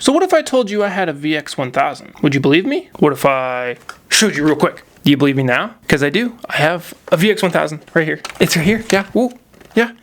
So what if I told you I had a VX1000? Would you believe me? What if I showed you real quick? Do you believe me now? Because I do. I have a VX1000 right here. It's right here. Yeah. Woo. Yeah.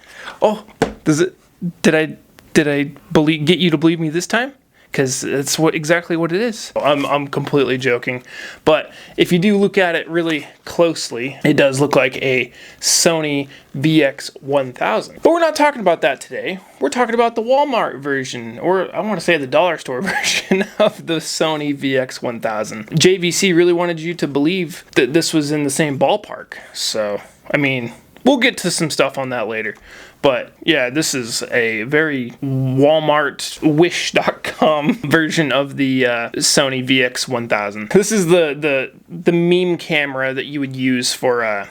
Oh, did I get you to believe me this time? Because it's exactly what it is. I'm completely joking, but if you do look at it really closely, it does look like a Sony VX1000. But we're not talking about that today. We're talking about the Walmart version, or I want to say the Dollar Store version of the Sony VX1000. JVC really wanted you to believe that this was in the same ballpark. So, I mean, we'll get to some stuff on that later. But yeah, this is a very Walmart Wish.com version of the Sony VX1000. This is the meme camera that you would use for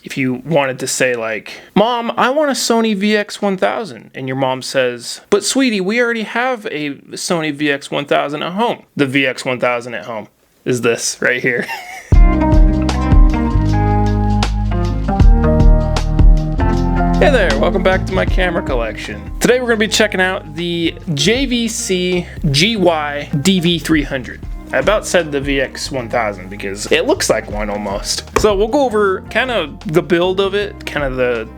if you wanted to say like, Mom, I want a Sony VX1000. And your mom says, but sweetie, we already have a Sony VX1000 at home. The VX1000 at home is this right here. Hey there, welcome back to my camera collection. Today we're going to be checking out the JVC GY-DV300. I about said the VX1000 because it looks like one almost. So we'll go over kind of the build of it, kind of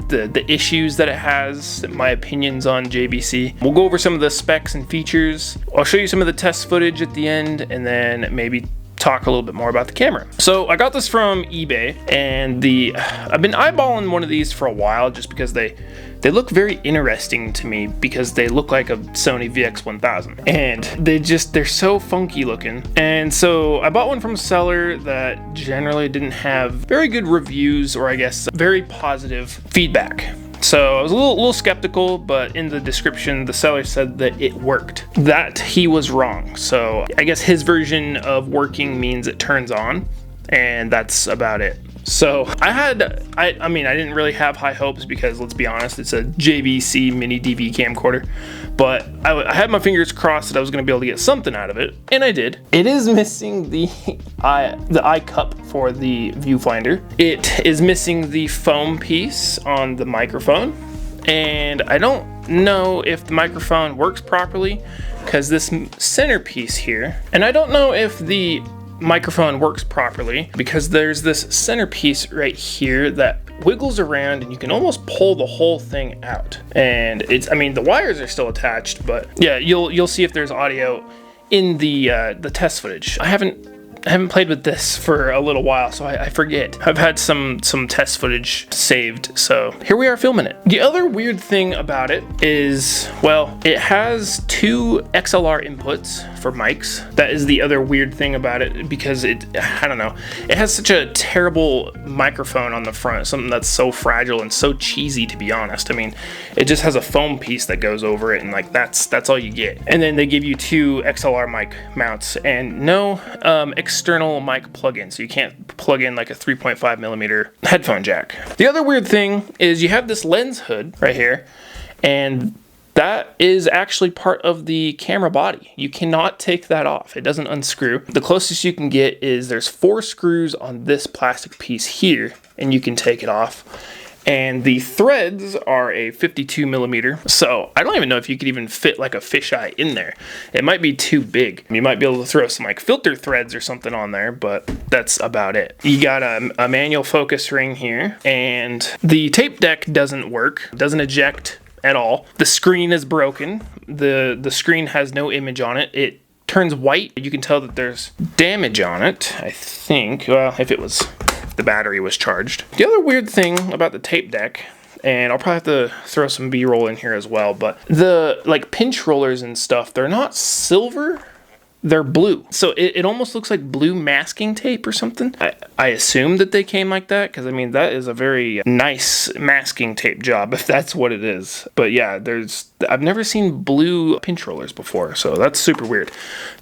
the issues that it has, my opinions on JVC. We'll go over some of the specs and features. I'll show you some of the test footage at the end, and then maybe talk a little bit more about the camera. So I got this from eBay, and I've been eyeballing one of these for a while just because they look very interesting to me, because they look like a Sony VX1000 and they're so funky looking. And so I bought one from a seller that generally didn't have very good reviews, or I guess very positive feedback. So I was a little skeptical, but in the description, the seller said that it worked. That he was wrong. So I guess his version of working means it turns on, and that's about it. So I didn't really have high hopes because, let's be honest, it's a JVC mini DV camcorder, but I had my fingers crossed that I was going to be able to get something out of it, and I did. It is missing the eye cup for the viewfinder. It is missing the foam piece on the microphone, and I don't know if the microphone works properly because this centerpiece here, and I don't know if the microphone works properly because there's this centerpiece right here that wiggles around and you can almost pull the whole thing out. And the wires are still attached, but yeah, you'll see if there's audio in the test footage. I haven't played with this for a little while, so I forget. I've had some test footage saved, so here we are filming it. The other weird thing about it is, well, it has two XLR inputs for mics. That is the other weird thing about it, because I don't know, it has such a terrible microphone on the front, something that's so fragile and so cheesy, to be honest. I mean, it just has a foam piece that goes over it, and like that's all you get. And then they give you two XLR mic mounts and no external mic plug-in, so you can't plug in like a 3.5 millimeter headphone jack. The other weird thing is you have this lens hood right here, and that is actually part of the camera body. You cannot take that off. It doesn't unscrew. The closest you can get is there's 4 screws on this plastic piece here, and you can take it off. And the threads are a 52 millimeter. So I don't even know if you could even fit like a fisheye in there. It might be too big. You might be able to throw some like filter threads or something on there, but that's about it. You got a manual focus ring here, and the tape deck doesn't work, doesn't eject at all. The screen is broken. The screen has no image on it. It turns white. You can tell that there's damage on it, I think. Well, if the battery was charged. The other weird thing about the tape deck, and I'll probably have to throw some B-roll in here as well, but the like pinch rollers and stuff, they're not silver, they're blue. So it almost looks like blue masking tape or something. I assume that they came like that, because I mean, that is a very nice masking tape job if that's what it is. But yeah, I've never seen blue pinch rollers before, so that's super weird.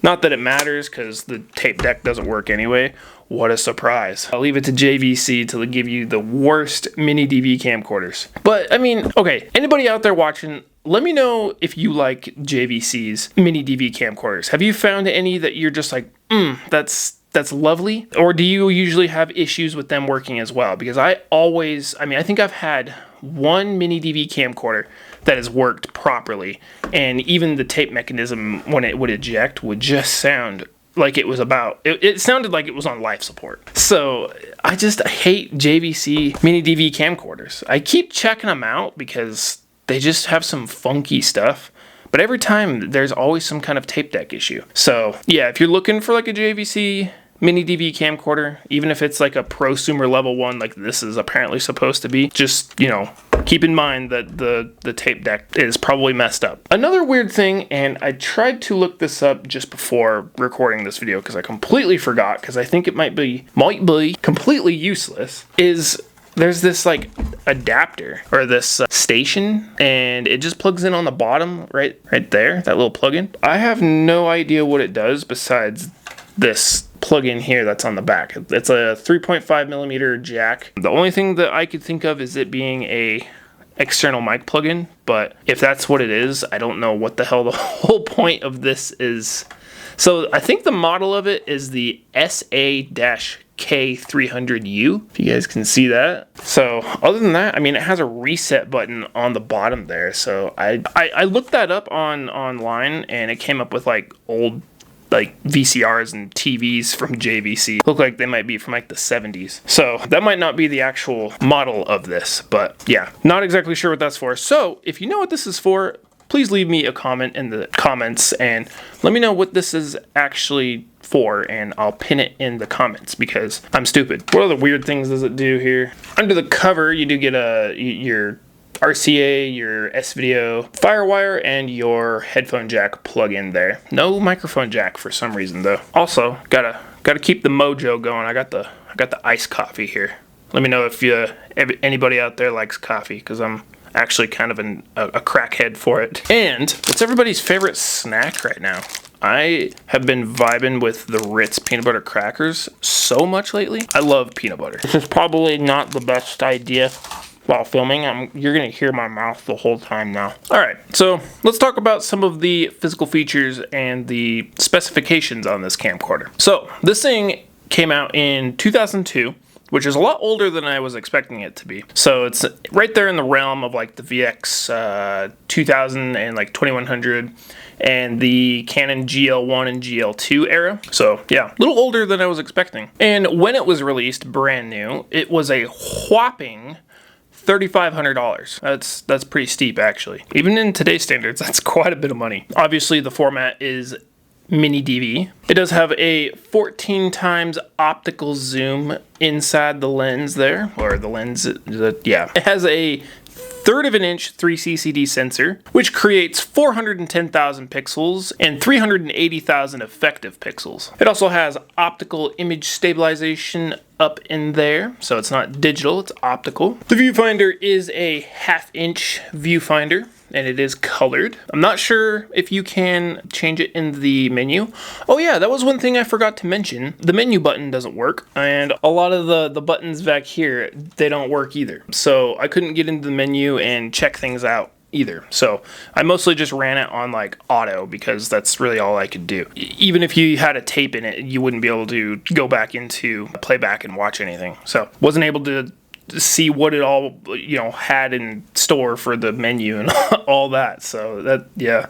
Not that it matters, because the tape deck doesn't work anyway. What a surprise. I'll leave it to JVC to give you the worst mini DV camcorders. But I mean, okay, anybody out there watching, let me know if you like JVC's mini DV camcorders. Have you found any that you're just like, that's lovely? Or do you usually have issues with them working as well? Because I think I've had one mini DV camcorder that has worked properly. And even the tape mechanism, when it would eject, would just sound like it was it sounded like it was on life support. So I hate JVC mini DV camcorders. I keep checking them out because they just have some funky stuff. But every time there's always some kind of tape deck issue. So yeah, if you're looking for like a JVC mini DV camcorder, even if it's like a prosumer level one like this is apparently supposed to be, just, you know, keep in mind that the tape deck is probably messed up. Another weird thing, and I tried to look this up just before recording this video because I completely forgot, because I think it might be completely useless, is there's this like adapter or this station, and it just plugs in on the bottom right there, that little plug-in. I have no idea what it does besides this plug-in here that's on the back. It's a 3.5 millimeter jack. The only thing that I could think of is it being a external mic plug-in, but if that's what it is, I don't know what the hell the whole point of this is. So I think the model of it is the SA-K300U, if you guys can see that. So other than that, I mean, it has a reset button on the bottom there. So I looked that up online, and it came up with like old like VCRs and TVs from JVC. Look like they might be from like the 70s. So that might not be the actual model of this, but yeah, not exactly sure what that's for. So if you know what this is for, please leave me a comment in the comments and let me know what this is actually for, and I'll pin it in the comments because I'm stupid. What other weird things does it do here? Under the cover, you do get your RCA, your S-Video, Firewire, and your headphone jack plug-in there. No microphone jack for some reason though. Also, gotta keep the mojo going. I got the iced coffee here. Let me know if anybody out there likes coffee, because I'm actually kind of a crackhead for it. And it's everybody's favorite snack right now. I have been vibing with the Ritz peanut butter crackers so much lately. I love peanut butter. This is probably not the best idea while filming. You're gonna hear my mouth the whole time now. All right, so let's talk about some of the physical features and the specifications on this camcorder. So this thing came out in 2002, which is a lot older than I was expecting it to be. So it's right there in the realm of like the VX 2000 and like 2100 and the Canon GL1 and GL2 era. So yeah, a little older than I was expecting. And when it was released brand new, it was a whopping $3,500. That's pretty steep actually. Even in today's standards, that's quite a bit of money. Obviously the format is mini DV. It does have a 14 times optical zoom inside the lens there, or the lens, yeah. It has a 1/3 of an inch 3CCD sensor, which creates 410,000 pixels and 380,000 effective pixels. It also has optical image stabilization up in there, so it's not digital, it's optical. The viewfinder is a 1/2 inch viewfinder, and it is colored. I'm not sure if you can change it in the menu. Oh yeah, that was one thing I forgot to mention. The menu button doesn't work, and a lot of the buttons back here, they don't work either. So I couldn't get into the menu and check things out either. So I mostly just ran it on like auto because that's really all I could do. Even if you had a tape in it, you wouldn't be able to go back into playback and watch anything. So wasn't able to see what it all, you know, had in store for the menu and all that. So that, yeah,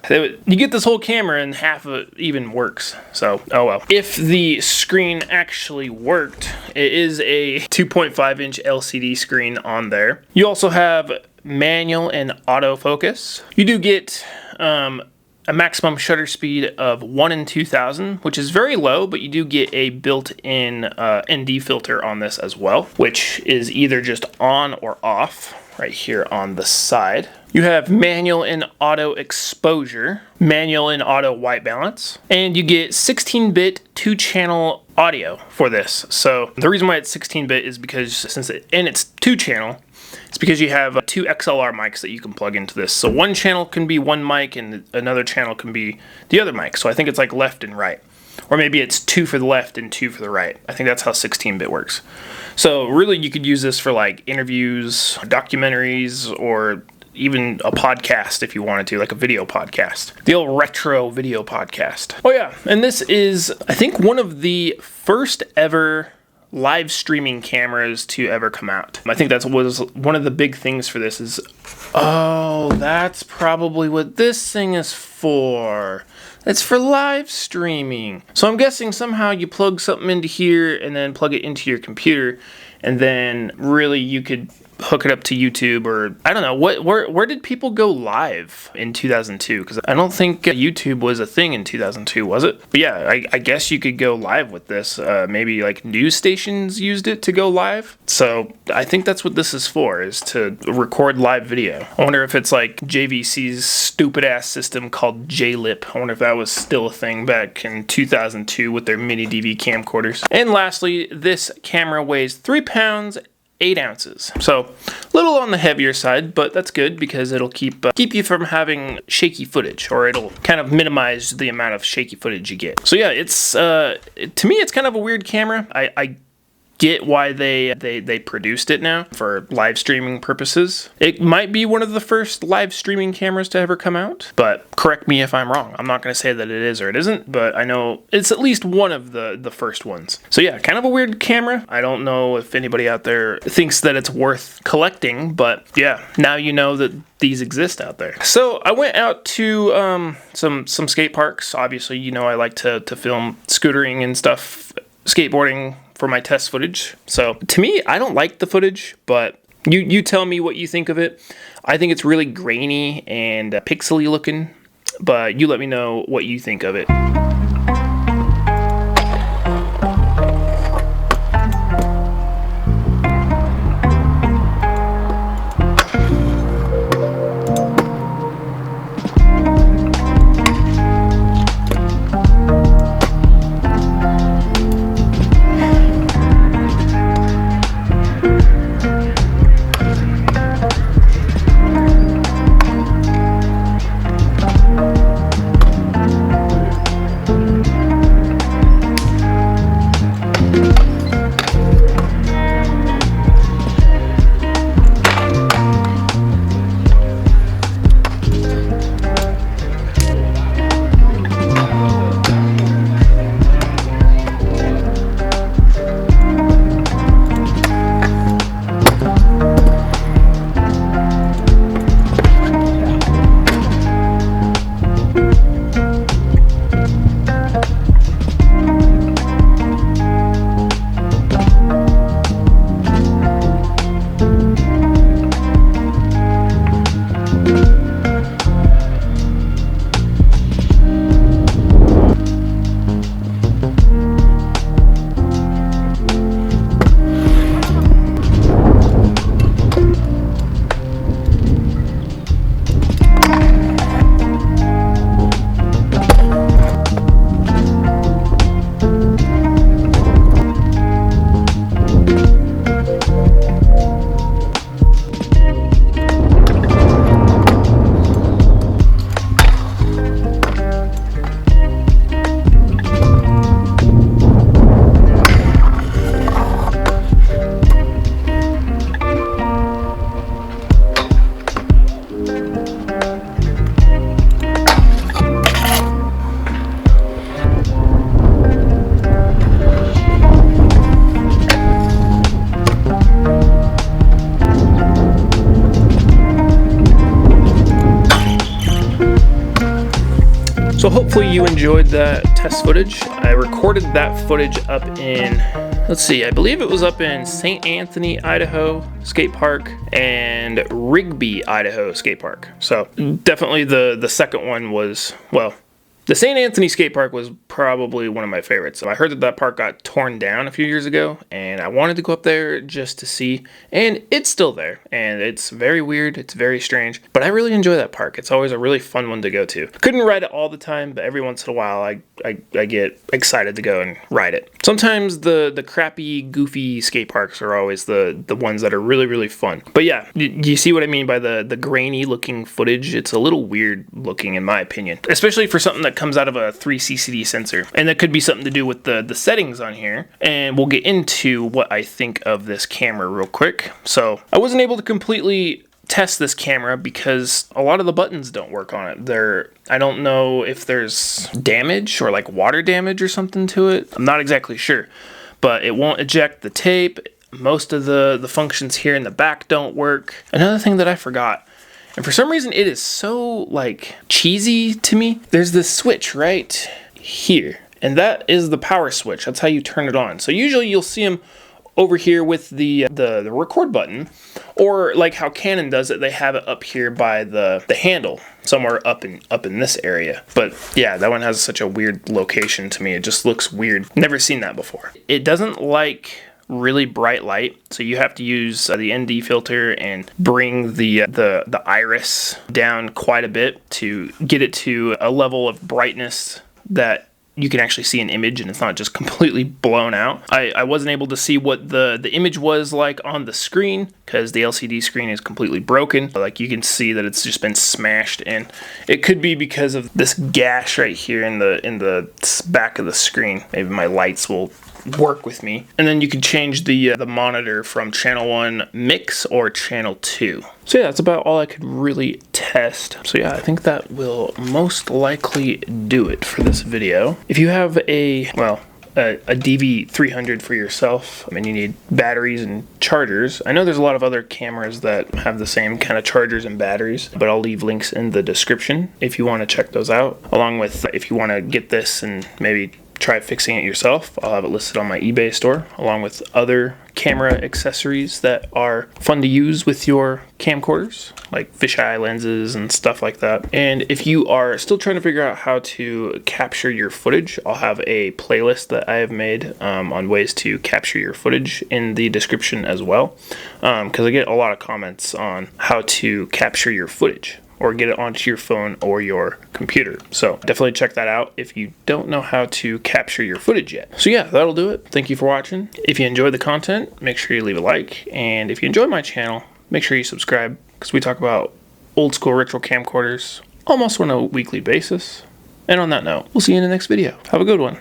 you get this whole camera and half of it even works. So, oh well. If the screen actually worked, it is a 2.5 inch LCD screen on there. You also have manual and autofocus. You do get a maximum shutter speed of 1 in 2000, which is very low, but you do get a built-in ND filter on this as well, which is either just on or off right here on the side. You have manual and auto exposure, manual and auto white balance, and you get 16-bit 2-channel audio for this. So the reason why it's 16-bit is because it's 2-channel, it's because you have 2 XLR mics that you can plug into this. So one channel can be one mic and another channel can be the other mic. So I think it's like left and right. Or maybe it's 2 for the left and 2 for the right. I think that's how 16-bit works. So really you could use this for like interviews, documentaries, or even a podcast if you wanted to, like a video podcast. The old retro video podcast. Oh yeah, and this is, I think, one of the first ever live streaming cameras to ever come out. I think that was one of the big things for this is, oh, that's probably what this thing is for. It's for live streaming. So I'm guessing somehow you plug something into here and then plug it into your computer, and then really you could hook it up to YouTube, or I don't know, where did people go live in 2002? Because I don't think YouTube was a thing in 2002, was it? But yeah, I guess you could go live with this. Maybe like news stations used it to go live. So I think that's what this is for, is to record live video. I wonder if it's like JVC's stupid ass system called JLip. I wonder if that was still a thing back in 2002 with their mini DV camcorders. And lastly, this camera weighs 3 pounds 8 ounces. So a little on the heavier side, but that's good because it'll keep you from having shaky footage, or it'll kind of minimize the amount of shaky footage you get. So yeah, it's to me it's kind of a weird camera. I get why they produced it now for live streaming purposes. It might be one of the first live streaming cameras to ever come out, but correct me if I'm wrong. I'm not going to say that it is or it isn't, but I know it's at least one of the first ones. So yeah, kind of a weird camera. I don't know if anybody out there thinks that it's worth collecting, but yeah, now you know that these exist out there. So I went out to some skate parks. Obviously, you know I like to film scootering and stuff, skateboarding, for my test footage. So to me, I don't like the footage, but you tell me what you think of it. I think it's really grainy and pixely looking, but you let me know what you think of it. So hopefully you enjoyed that test footage. I recorded that footage up in, let's see, I believe it was up in St. Anthony, Idaho skate park and Rigby, Idaho skate park. So definitely the second one was, well, the St. Anthony skate park was probably one of my favorites. I heard that that park got torn down a few years ago, and I wanted to go up there just to see, and it's still there, and it's very weird, it's very strange, but I really enjoy that park. It's always a really fun one to go to. Couldn't ride it all the time, but every once in a while I get excited to go and ride it. Sometimes the crappy, goofy skate parks are always the ones that are really, really fun. But yeah, you see what I mean by the grainy looking footage? It's a little weird looking in my opinion, especially for something that comes out of a 3CCD sensor. And that could be something to do with the settings on here. And we'll get into what I think of this camera real quick. So I wasn't able to completely test this camera because a lot of the buttons don't work on it. I don't know if there's damage or like water damage or something to it. I'm not exactly sure. but it won't eject the tape. Most of the functions here in the back don't work. Another thing that I forgot, and for some reason it is so like cheesy to me, there's this switch right here, and that is the power switch. That's how you turn it on. So usually you'll see them over here with the record button, or like how Canon does it, they have it up here by the handle, somewhere up in this area. But yeah, that one has such a weird location to me. It just looks weird. Never seen that before. It doesn't like really bright light, so you have to use the ND filter and bring the iris down quite a bit to get it to a level of brightness that you can actually see an image and it's not just completely blown out. I wasn't able to see what the image was like on the screen because the LCD screen is completely broken. Like you can see that it's just been smashed, and it could be because of this gash right here in the back of the screen. Maybe my lights will work with me. And then you can change the monitor from channel 1 mix or channel 2. So yeah, that's about all I could really test. So yeah, I think that will most likely do it for this video. If you have a DV300 for yourself, I mean, you need batteries and chargers. I know there's a lot of other cameras that have the same kind of chargers and batteries, but I'll leave links in the description if you want to check those out, along with if you want to get this and maybe try fixing it yourself. I'll have it listed on my eBay store, along with other camera accessories that are fun to use with your camcorders, like fisheye lenses and stuff like that. And if you are still trying to figure out how to capture your footage, I'll have a playlist that I have made on ways to capture your footage in the description as well, because I get a lot of comments on how to capture your footage or get it onto your phone or your computer. So definitely check that out if you don't know how to capture your footage yet. So yeah, that'll do it. Thank you for watching. If you enjoyed the content, make sure you leave a like. And if you enjoy my channel, make sure you subscribe, because we talk about old school retro camcorders almost on a weekly basis. And on that note, we'll see you in the next video. Have a good one.